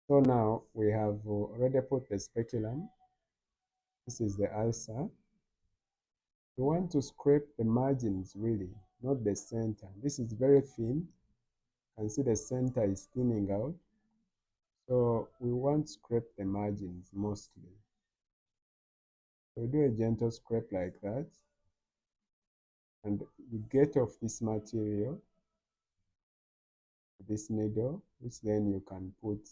So now we have already put the speculum. This is the ulcer. We want to scrape the margins really, not the center. This is very thin. You can see the center is thinning out. So we want to scrape the margins mostly. So we do a gentle scrape like that. And you get off this material, this needle, which then you can put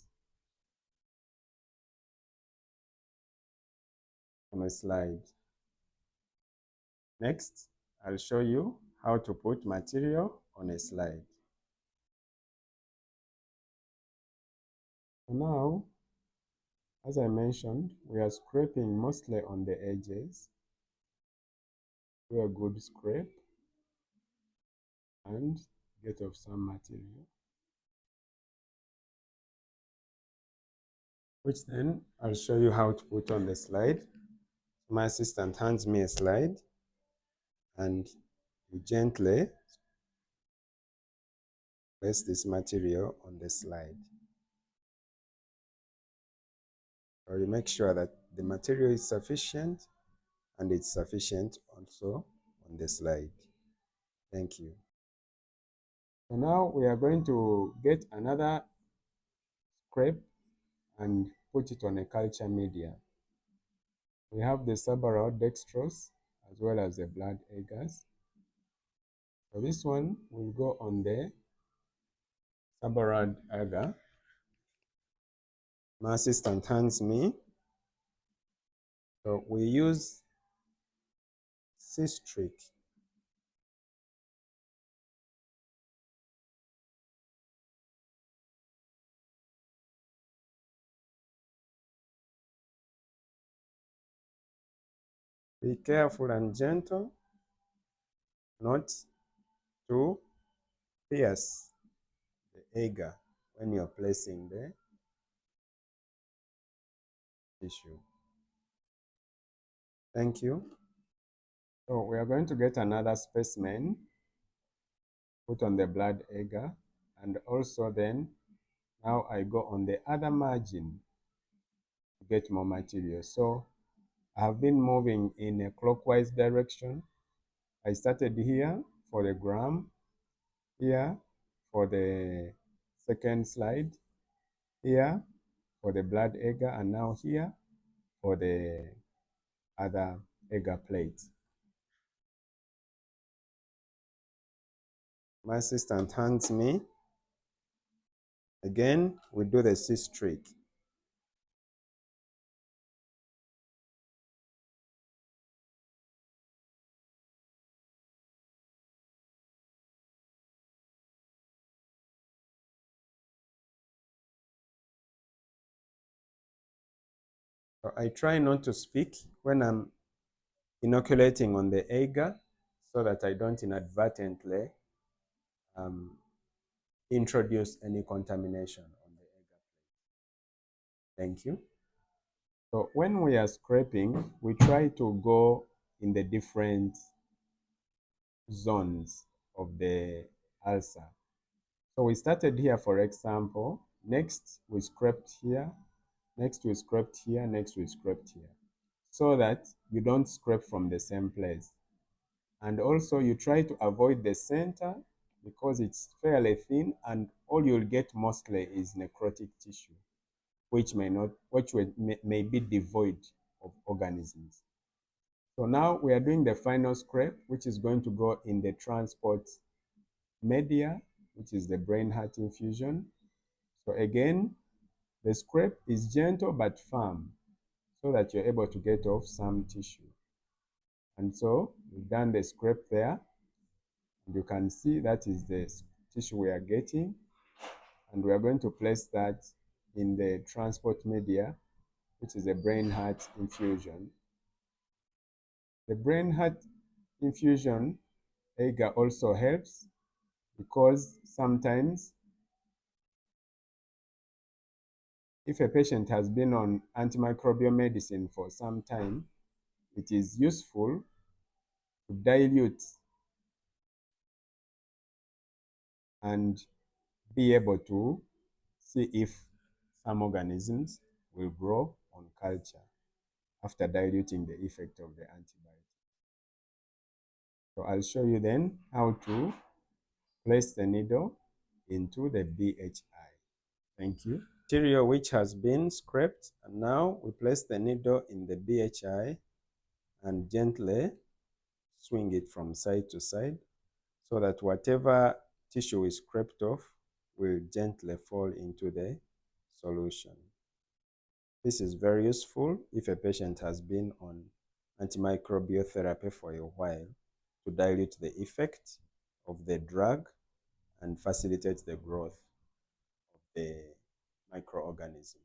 on a slide. Next, I'll show you how to put material on a slide. So now, as I mentioned, we are scraping mostly on the edges. Do a good scrape and get off some material, which then I'll show you how to put on the slide. My assistant hands me a slide and you gently place this material on the slide. So you make sure that the material is sufficient and it's sufficient also on the slide. Thank you. So now we are going to get another scrape and put it on a culture media. We have the subarachnoid dextrose as well as the blood agars. So this one will go on the subarachnoid agar. My assistant hands me. So we use citric. Be careful and gentle, not to pierce the agar when you're placing the tissue. Thank you. So we are going to get another specimen, put on the blood agar, and also then now I go on the other margin to get more material. So I have been moving in a clockwise direction. I started here for the gram, here for the second slide, here for the blood agar, and now here for the other agar plate. My assistant hands me. Again, we do the citric. So I try not to speak when I'm inoculating on the agar so that I don't inadvertently introduce any contamination on the agar plate. Thank you. So when we are scraping, we try to go in the different zones of the ulcer. So we started here, for example. Next, we scraped here. Next, we scraped here. Next, we scraped here. So that you don't scrape from the same place. And also, you try to avoid the center because it's fairly thin, and all you'll get mostly is necrotic tissue, which may be devoid of organisms. So now we are doing the final scrape, which is going to go in the transport media, which is the brain heart infusion. So again, the scrape is gentle but firm so that you're able to get off some tissue. And so we've done the scrape there. And you can see that is the tissue we are getting. And we are going to place that in the transport media, which is a brain heart infusion. The brain heart infusion agar also helps because sometimes if a patient has been on antimicrobial medicine for some time, it is useful to dilute and be able to see if some organisms will grow on culture after diluting the effect of the antibiotic. So I'll show you then how to place the needle into the BHI. Thank you. Material which has been scraped, and now we place the needle in the BHI and gently swing it from side to side so that whatever tissue is scraped off will gently fall into the solution. This is very useful if a patient has been on antimicrobial therapy for a while to dilute the effect of the drug and facilitate the growth of the microorganism.